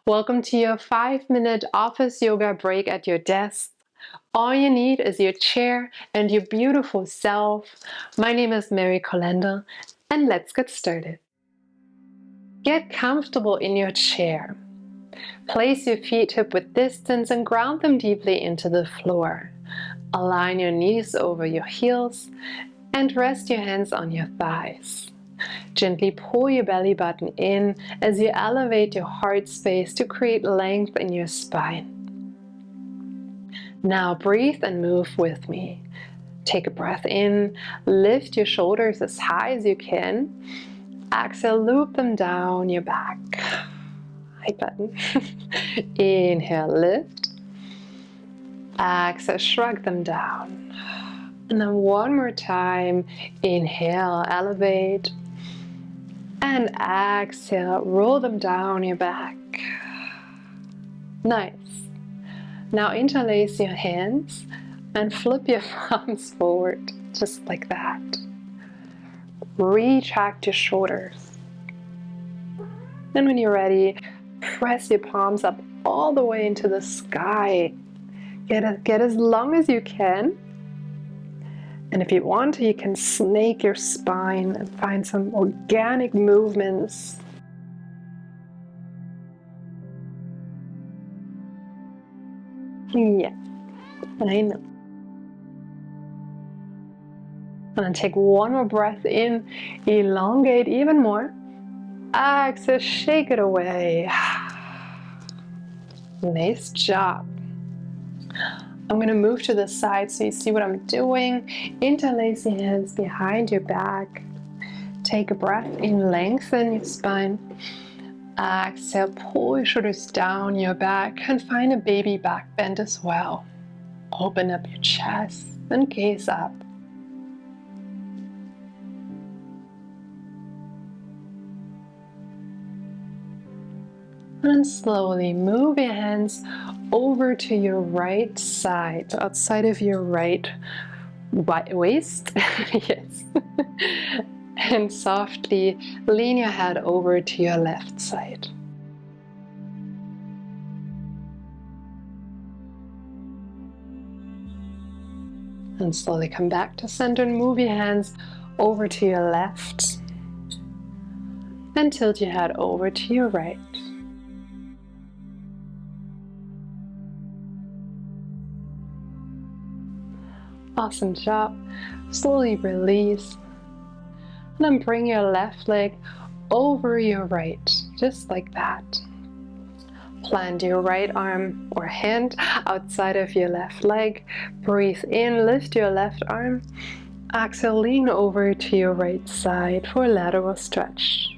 Welcome to your 5-minute office yoga break at your desk. All you need is your chair and your beautiful self. My name is Mary Kolender, and let's get started. Get comfortable in your chair. Place your feet hip-width distance and ground them deeply into the floor. Align your knees over your heels and rest your hands on your thighs. Gently pull your belly button in as you elevate your heart space to create length in your spine. Now breathe and move with me. Take a breath in, lift your shoulders as high as you can. Exhale, loop them down your back. High button. Inhale, lift. Exhale, shrug them down. And then one more time. Inhale, elevate. And exhale, roll them down your back. Nice. Now interlace your hands and flip your palms forward, just like that. Retract your shoulders. And when you're ready, press your palms up all the way into the sky. Get as long as you can. And if you want to, you can snake your spine and find some organic movements. Yeah, I know. And then take one more breath in, elongate even more. Exhale, shake it away. Nice job. I'm going to move to the side so you see what I'm doing. Interlace your hands behind your back. Take a breath in, lengthen your spine. Exhale, pull your shoulders down your back and find a baby back bend as well. Open up your chest and gaze up. And slowly move your hands over to your right side, outside of your right waist. Yes. And softly lean your head over to your left side. And slowly come back to center and move your hands over to your left. And tilt your head over to your right. Awesome job. Slowly release. And then bring your left leg over your right, just like that. Plant your right arm or hand outside of your left leg. Breathe in, lift your left arm. Exhale, lean over to your right side for a lateral stretch.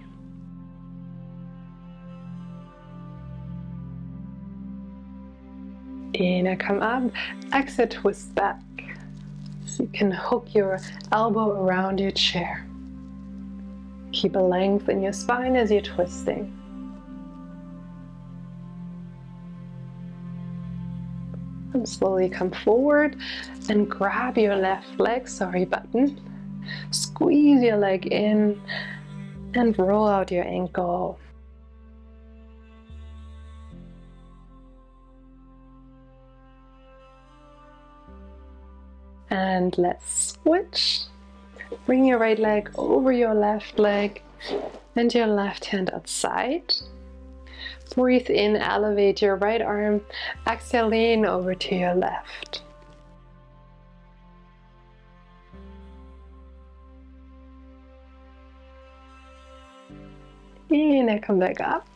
Inhale, come up. Exhale, twist back. So you can hook your elbow around your chair. Keep a length in your spine as you're twisting. And slowly come forward and grab your left leg, button. Squeeze your leg in and roll out your ankle. And let's switch. Bring your right leg over your left leg and your left hand outside. Breathe in, elevate your right arm. Exhale, lean over to your left. Inhale, come back up.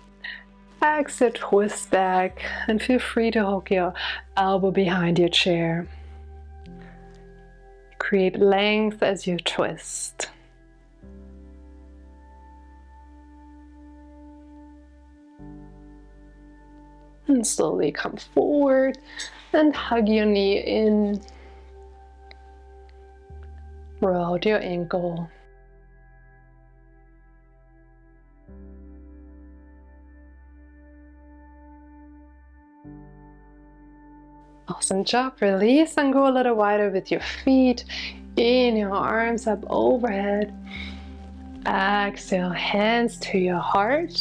Exhale, twist back and feel free to hook your elbow behind your chair. Create length as you twist. And slowly come forward and hug your knee in. Roll out your ankle. Awesome job. Release and go a little wider with your feet. Inhale, arms up overhead. Exhale, hands to your heart.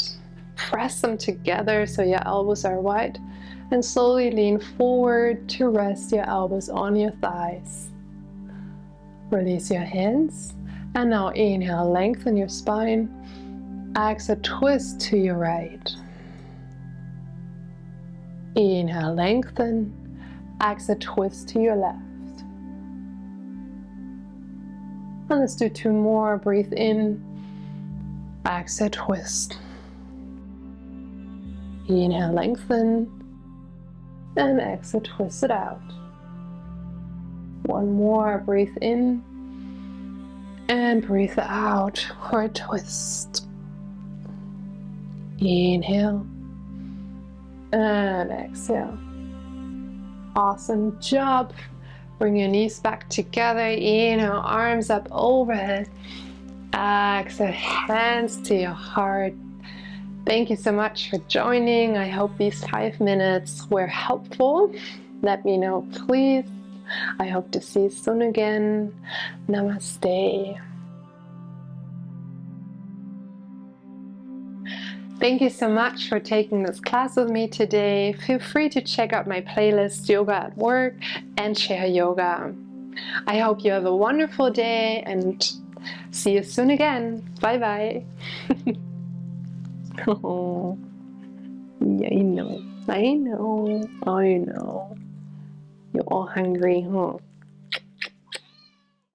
press them together so your elbows are wide, and slowly lean forward to rest your elbows on your thighs. Release your hands, and now inhale, lengthen your spine. Exhale, twist to your right. Inhale, lengthen. Exhale, twist to your left. And let's do 2 more. Breathe in. Exhale, twist. Inhale, lengthen. And exhale, twist it out. 1 more. Breathe in. And breathe out for a twist. Inhale. And exhale. Awesome job. Bring your knees back together. Inhale, arms up overhead. Exhale, hands to your heart. Thank you so much for joining. I hope these 5 minutes were helpful. Let me know, please. I hope to see you soon again. Namaste. Thank you so much for taking this class with me today. Feel free to check out my playlist, Yoga at Work and Chair Yoga. I hope you have a wonderful day and see you soon again. Bye bye. Oh, yeah, I know. You're all hungry, huh?